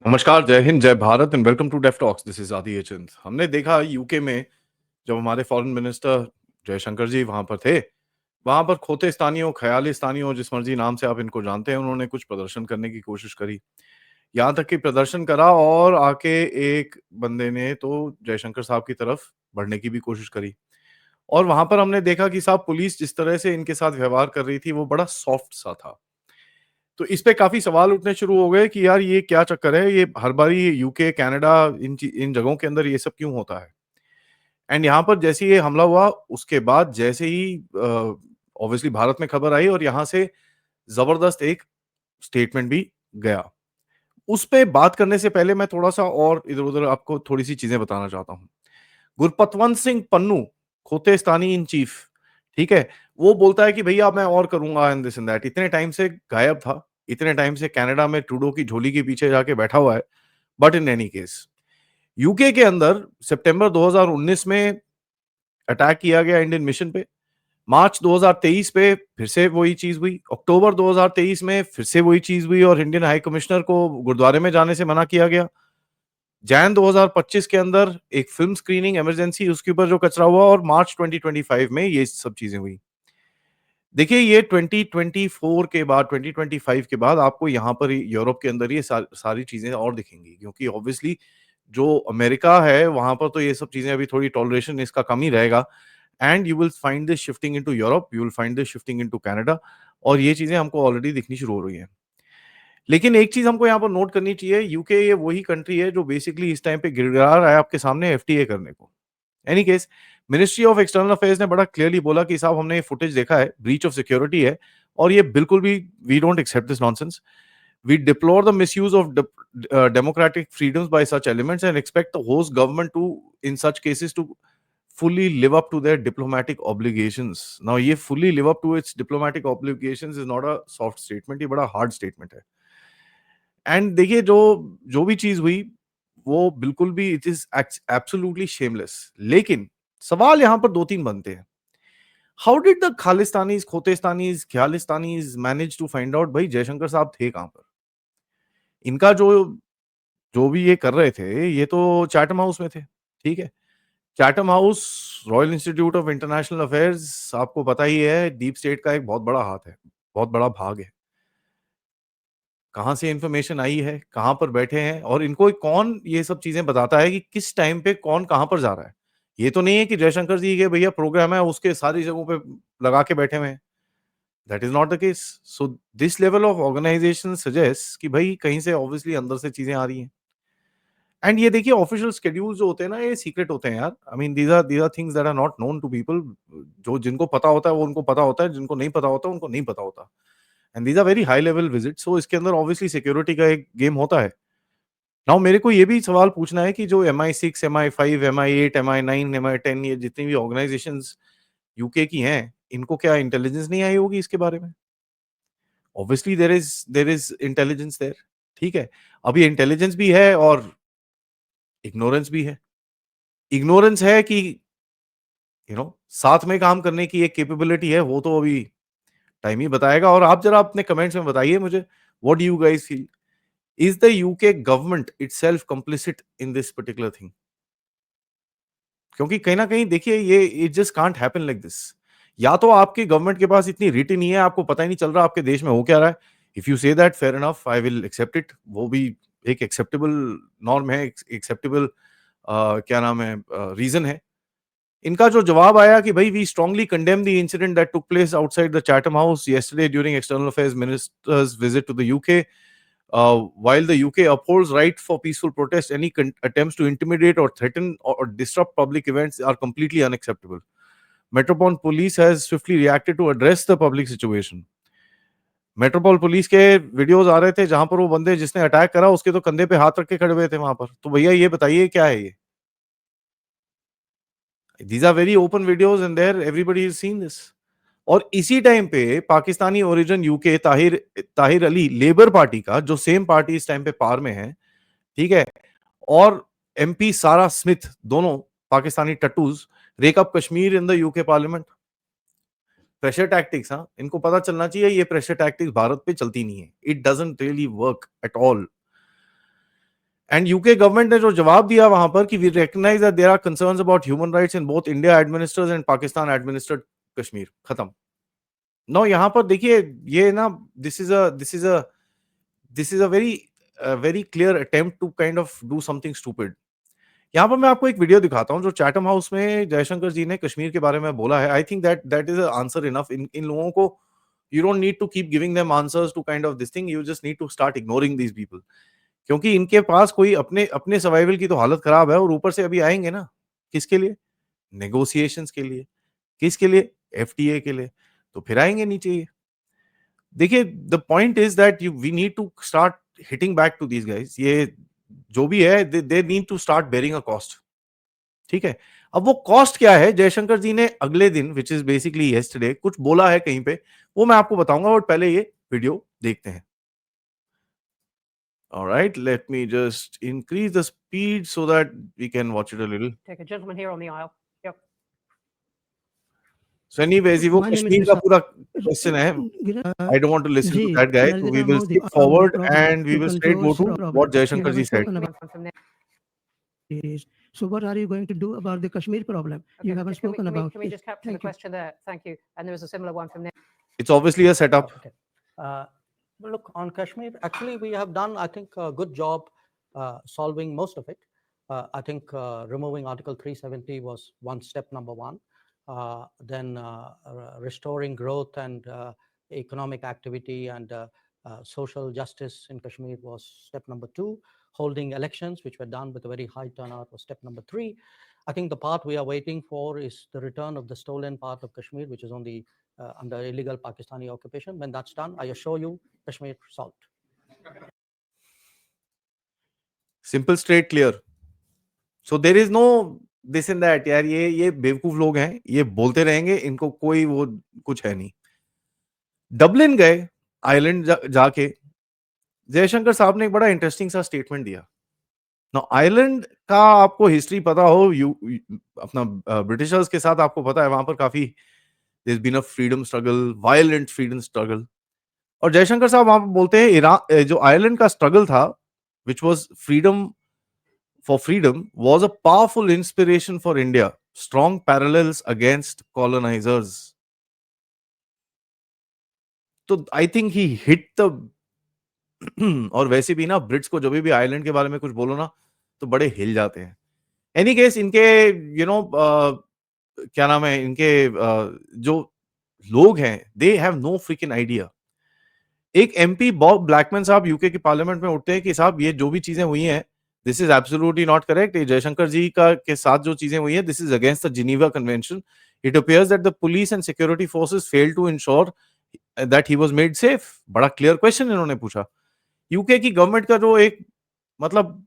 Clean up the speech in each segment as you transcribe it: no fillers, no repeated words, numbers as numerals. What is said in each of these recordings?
नमस्कार, जय हिंद, जय Bharat and welcome to Def Talks. This is Aadi Achint. हमने देखा यूके में जब हमारे फॉरेन मिनिस्टर जयशंकर जी वहां पर थे, वहां पर खोतेस्तानियों, ख्यालिस्तानियों, जिस मर्जी नाम से आप इनको जानते हैं, उन्होंने कुछ प्रदर्शन करने की कोशिश करी। यहाँ तक कि प्रदर्शन करा और आके एक बंदे ने तो जयशंकर साहब की तरफ बढ़ने की भी कोशिश करी। और वहां पर हमने देखा कि साहब पुलिस जिस तरह से इनके साथ व्यवहार कर रही थी वो बड़ा सॉफ्ट सा था। तो इस पे काफ़ी सवाल उठने शुरू हो गए कि यार ये क्या चक्कर है? ये हर बारी यूके, कनाडा इन जगहों के अंदर ये सब क्यों होता है? एंड यहाँ पर जैसे ही ये हमला हुआ उसके बाद जैसे ही ऑब्वियसली भारत में खबर आई और यहाँ से ज़बरदस्त एक स्टेटमेंट भी गया। उस पे बात करने से पहले मैं थोड़ा-सा और इधर-उधर आपको थोड़ी-सी चीज़ें बताना चाहता हूँ। गुरपतवंत सिंह पन्नू, खोतेस्तानी इन चीफ, ठीक है? वो बोलता है कि भैया मैं और करूँगा एंड दिस एंड दैट। इतने टाइम से गायब था, इतने टाइम से कनाडा में ट्रूडो की झोली के पीछे जाके बैठा हुआ है। But in any case, UK के अंदर सितंबर 2019 में अटैक किया गया इंडियन मिशन पे। मार्च 2023 पे फिर से वही चीज़ हुई। अक्टूबर 2023 में फिर से वही चीज़ हुई और इंडियन हाई कमिश्नर को गुरुद्वारे में जाने से मना किया गया। जैन 2025 के अंदर एक फ़िल्म स्क्रीनिंग इमरजेंसी उसके ऊपर जो कचरा हुआ और मार्च 2025 में ये सब चीज़ें हुई। देखिए ये 2024 के बाद 2025 के बाद आपको यहाँ पर यूरोप के अंदर ये सारी चीज़ें और दिखेंगी क्योंकि ऑब्वियसली जो अमेरिका है वहाँ पर तो ये सब चीज़ें अभी थोड़ी टॉलरेशन इसका कम ही रहेगा and you will find this shifting into Europe, you will find this shifting into Canada और ये चीज़ें हमको ऑलरेडी दिखनी शुरू हो रही हैं। लेकिन एक चीज़ हमको यहाँ पर नोट करनी चाहिए, यूके ये वही कंट्री है जो बेसिकली इस टाइम पे गिड़गिड़ा रहा है आपके सामने एफटीए करने को। Any case, ministry of external affairs ने बड़ा क्लियरली बोला कि साहब हमने ये फुटेज देखा है, ब्रीच ऑफ सिक्योरिटी है और ये बिल्कुल भी we don't accept this nonsense. We deplore the misuse of democratic freedoms by such elements and expect the host government to, in such cases, to fully live up to their diplomatic obligations. Now, ये fully live up to its diplomatic obligations is not a soft statement, ये बड़ा hard statement है। And देखिए जो जो भी चीज़ हुई, वो बिल्कुल भी इट इज़ एब्सोल्यूटली शेमलेस। लेकिन सवाल यहाँ पर 2-3 बनते हैं। How did the Khalistanis, Khotestanis, Khyalistanis manage to find out भई जयशंकर साहब थे कहाँ पर? इनका जो जो भी ये कर रहे थे, ये तो चैथम हाउस में थे, ठीक है? Chatham house, royal institute of international affairs आपको पता ही है डीप स्टेट का एक बहुत बड़ा हाथ है, बहुत बड़ा भाग है। कहाँ से इन्फॉर्मेशन आई है, कहाँ पर बैठे हैं और इनको कौन ये सब चीज़ें बताता है कि किस टाइम पे कौन कहाँ पर जा रहा है। ये तो नहीं है कि जयशंकर जी के भैया प्रोग्राम है उसके सारी जगहों पे लगा के बैठे हुए हैं। That is not the case. So this level of organisation suggests कि भई कहीं से ऑब्वियसली अंदर से चीज़ें आ रही हैं। एंड ये देखिए ऑफिशियल शेड्यूल्स जो होते हैं ना ये सीक्रेट होते हैं यार। I mean these are things that are not known to people. जो जिनको पता होता है वो उनको पता होता है, जिनको नहीं पता होता उनको नहीं पता होता। And these are very high level visits, so इसके अंदर ऑब्वियसली सिक्योरिटी का एक गेम होता है। नाउ मेरे को ये भी सवाल पूछना है कि जो MI6, MI5, MI8, MI9, MI10 ये जितनी भी ऑर्गनाइजेशंस यूके की हैं, इनको क्या इंटेलिजेंस नहीं आई होगी इसके बारे में? Obviously there is intelligence there, ठीक है? अब ये इंटेलिजेंस भी है और इग्नोरेंस भी है। इग्नोरेंस है कि साथ में काम करने की एक कैपेबिलिटी है, वो तो अभी टाइम ही बताएगा और आप ज़रा अपने कमेंट्स में बताइए मुझे, what do you guys feel? Is the UK government itself complicit in this particular thing? क्योंकि कहीं न कहीं देखिए ये it just can't happen like this. या तो आपकी गवर्नमेंट के पास इतनी रिट ही नहीं है, आपको पता ही नहीं चल रहा आपके देश में हो क्या रहा है। If you say that fair enough I will accept it. वो भी एक एक्सेप्टेबल नॉर्म है, एक्सेप्टेबल क्या नाम है रीज़न है। इनका जो जवाब आया कि भाई we strongly condemn the incident that took place outside the Chatham House yesterday during external affairs minister's visit to the UK. While the UK upholds right for peaceful protest, any attempts to intimidate or threaten or disrupt public events are completely unacceptable. Metropolitan Police has swiftly reacted to address the public situation. Metropole police के videos आ रहे थे जहां पर वो बंदे जिसने attack करा उसके तो कंधे पे हाथ रख के खड़े हुए थे वहां पर। तो भैया ये बताइए क्या है ये? These are very open videos and there everybody is seen this. और इसी टाइम पे Pakistani origin UK Tahir Tahir Ali Labour Party का जो सेम पार्टी इस टाइम पे पावर में है, ठीक है? और एमपी सारा स्मिथ दोनों पाकिस्तानी टट्टूज rake up Kashmir in the UK parliament. Pressure tactics, हाँ, इनको पता चलना चाहिए ये प्रेशर टैक्टिक्स भारत पे चलती नहीं है। It doesn't really work at all. And UK government ने जो जवाब दिया वहां पर कि we recognise that there are concerns about human rights in both India administered and Pakistan administered Kashmir, खत्म। नो यहाँ पर देखिए ये ना, this is a very clear attempt to kind of do something stupid. यहाँ पर मैं आपको एक वीडियो दिखाता हूँ जो चैटम हाउस में जयशंकर जी ने कश्मीर के बारे में बोला है। I think that is answer enough. इन लोगों को you don't need to keep giving them answers to kind of this thing, you just need to start ignoring these people, क्योंकि इनके पास कोई अपने अपने सर्वाइवल की तो हालत खराब है, और ऊपर से अभी आएंगे ना किसके लिए? नेगोशिएशंस के लिए। किसके लिए? एफटीए के लिए। तो फिर आएंगे नीचे ये। देखिए the point is that you we need to start hitting back to these guys. ये जो भी है they need to start bearing a cost. ठीक है। अब वो कॉस्ट क्या है? जयशंकर जी ने अगले दिन, विच इज बेसिकली यस्टरडे, कुछ बोला है कहीं पे, वो मैं आपको बताऊंगा, और पहले ये वीडियो देखते हैं। All right, let me just increase the speed so that we can watch it a little. Take a gentleman here on the aisle. Yep. So anyways, ये वो My name is कश्मीर का Vishal. पूरा question है. I don't want to listen to that guy, so we will skip forward and we will straight go to what Jaishankar ji said. So what are you going to do about the Kashmir problem? Okay, You haven't spoken about Can we it. just capture the Thank you. question there? Thank you. And there was a similar one from Nick. It's obviously a setup. Okay. Well, look, on Kashmir, actually, we have done, I think, a good job solving most of it. I think removing Article 370 was one step, number one. Then restoring growth and economic activity and social justice in Kashmir was step number two. Holding elections, which were done with a very high turnout, was step number three. I think the part we are waiting for is the return of the stolen part of Kashmir, which is on the under illegal Pakistani occupation. When that's done, I assure you, Kashmir solved. Simple, straight, clear. So there is no this and that. यार ये बेवकूफ लोग हैं, ये बोलते रहेंगे, इनको कोई वो कुछ है नहीं। डबलिन गए आयरलैंड जाके जयशंकर साहब ने एक बड़ा इंटरेस्टिंग सा स्टेटमेंट दिया। ना आयरलैंड का आपको हिस्ट्री पता हो, अपना ब्रिटिशर्स के साथ आपको पता है, वहां पर काफी there's been a freedom struggle, violent freedom struggle. और जयशंकर साहब वहां पर बोलते हैं ईरान जो आयरलैंड का स्ट्रगल था, which was freedom for freedom, was a powerful inspiration for India, strong parallels against colonizers. तो I think he hit the और वैसे भी ना ब्रिट्स को जब भी आयरलैंड के बारे में कुछ बोलो ना तो बड़े हिल जाते हैं। एनी केस इनके क्या नाम है, इनके जो लोग हैं, they have no fricking idea. एक एमपी बॉब ब्लैकमैन साहब यूके की पार्लियामेंट में उठते हैं कि साहब ये जो भी चीजें हुई हैं, this is absolutely not correct. Jaishankar ji का के साथ जो चीजें हुई हैं, this is against the Geneva Convention. It appears that the police and security forces failed to ensure that he was made safe. बड़ा क्लियर क्वेश्चन इन्होंने पूछा। यूके की गवर्नमेंट का जो एक मतलब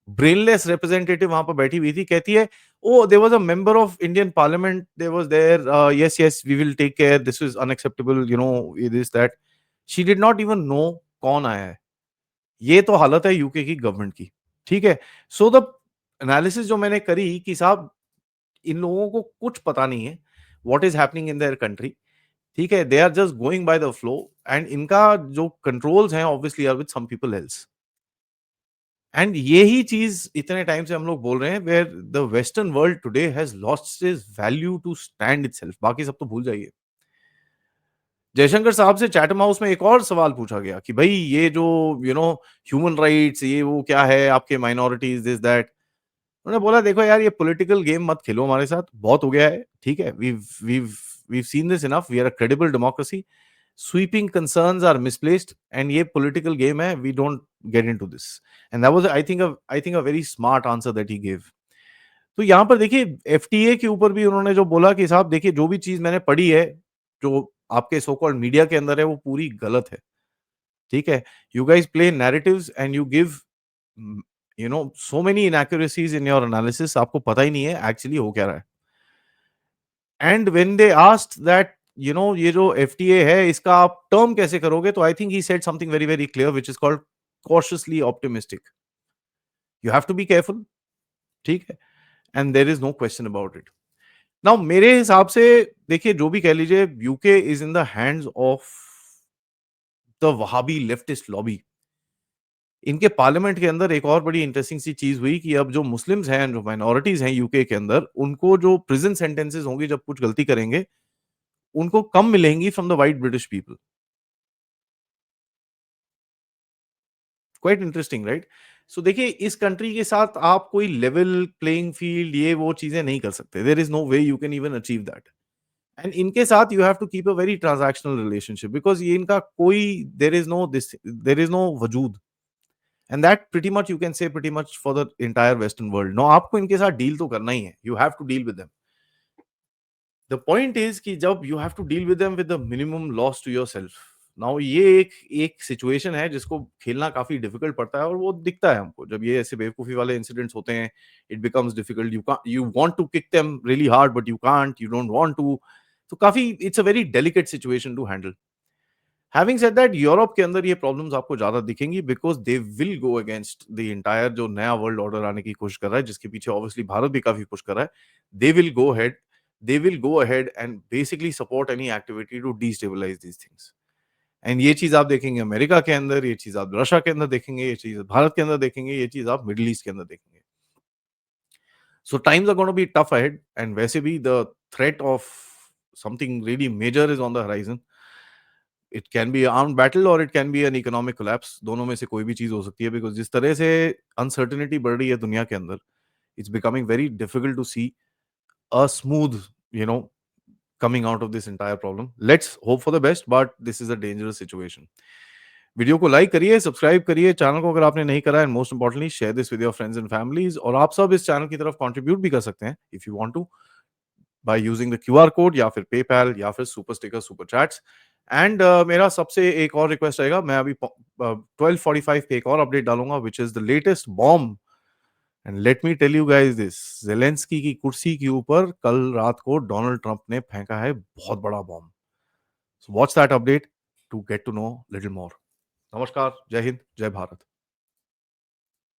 ब्रेनलेस रिप्रेजेंटेटिव वहां पर बैठी हुई थी, कहती है oh there was a member of Indian parliament, there was there, yes we will take care, this is unacceptable, this that. She did not even know कौन आया है। ये तो हालत है यूके की गवर्नमेंट की। ठीक है। सो द एनालिसिस जो मैंने करी कि साहब इन लोगों को कुछ पता नहीं है what is happening in their country. ठीक है। They are just going by the flow and इनका जो कंट्रोल्स हैं obviously are with some people else. And यही चीज इतने टाइम से हम लोग बोल रहे हैं, where the western world today has lost its value to stand itself. बाकी सब तो भूल जाइए। जयशंकर साहब से चैटम हाउस में एक और सवाल पूछा गया कि भाई ये जो ह्यूमन राइट्स, ये वो क्या है आपके, माइनॉरिटीज, दिस दैट। उन्होंने बोला देखो यार, ये पॉलिटिकल गेम मत खेलो हमारे साथ, बहुत हो गया है। ठीक है। we've seen this enough, we are a credible democracy, sweeping concerns are misplaced and ये political game है, we don't get into this. And that was I think a very smart answer that he gave. तो यहाँ पर देखिए FTA के ऊपर भी उन्होंने जो बोला कि साहब देखिए जो भी चीज मैंने पढ़ी है, जो आपके सो कॉल्ड मीडिया के अंदर है, वो पूरी गलत है। ठीक है। You guys play narratives and you give so many inaccuracies in your analysis, आपको पता ही नहीं है एक्चुअली हो क्या रहा है। And when they asked that ये जो एफटीए है इसका आप टर्म कैसे करोगे, तो I think he said something very very clear which is called cautiously optimistic. You have to be careful. ठीक है। And there is no question about it. Now मेरे हिसाब से देखिए, जो भी कह लीजिए, UK is in the hands of the Wahhabi leftist lobby. इनके पार्लियामेंट के अंदर एक और बड़ी इंटरेस्टिंग सी चीज हुई कि अब जो मुस्लिम्स हैं, जो माइनॉरिटीज हैं यूके के अंदर, उनको जो प्रिजन सेंटेंसेस होंगी जब कुछ गलती करेंगे, उनको कम मिलेंगी from the white British people. Quite interesting, right? So देखिए, इस कंट्री के साथ आप कोई लेवल प्लेइंग फील्ड ये वो चीजें नहीं कर सकते। There is no way you can even achieve that. And इनके साथ you have to keep a very transactional relationship, because ये इनका कोई देयर इज नो वजूद। And that pretty much you can say pretty much for the entire western world. No, आपको इनके साथ deal तो करना ही है, you have to deal with them. The point is कि जब you have to deal with them with the minimum loss to yourself. Now ये एक सिचुएशन है जिसको खेलना काफी डिफिकल्ट पड़ता है, और वो दिखता है हमको जब ये ऐसे बेवकूफी वाले इंसिडेंट्स होते हैं। It becomes difficult, you want to kick them really hard but you can't, you don't want to. तो काफी it's a very delicate situation to handle. Having said that, Europe के अंदर ये प्रॉब्लम्स आपको ज्यादा दिखेंगी, because they will go against the entire जो नया वर्ल्ड ऑर्डर आने की कोशिश कर रहा है, जिसके पीछे ऑब्वियसली भारत भी काफी पुश कर रहा है। दे will go ahead, they will go ahead and basically support any activity to destabilize these things. And ये चीज आप देखेंगे अमेरिका के अंदर, ये चीज आप रशिया के अंदर देखेंगे, ये चीज भारत के अंदर देखेंगे, ये चीज आप मिडिल ईस्ट के अंदर देखेंगे। So times are gonna be tough ahead, and वैसे भी the threat of something really major is on the horizon. It can be armed battle और it can be an economic collapse, दोनों में से कोई भी चीज हो सकती है, बिकॉज जिस तरह से अनसर्टेनिटी बढ़ रही है दुनिया के अंदर, it's becoming very difficult to see a smooth, you know, coming out of this entire problem. Let's hope for the best, but this is a dangerous situation. Video को लाइक करिए, सब्सक्राइब करिए channel को अगर आपने नहीं करा, and most importantly share this with your friends and families. और आप सब इस चैनल की तरफ कंट्रीब्यूट भी कर सकते हैं if you want to, by using the QR code या फिर पेपैल या फिर super sticker, super chats. And मेरा सबसे एक और रिक्वेस्ट रहेगा, मैं अभी 12:45 पे एक और अपडेट डालूंगा which is the latest bomb. And let me tell you guys this, Zelensky की कुर्सी के ऊपर कल रात को डोनाल्ड ट्रंप ने फेंका है बहुत बड़ा bomb. So watch that update to get to know little more. नमस्कार, जय हिंद, जय भारत।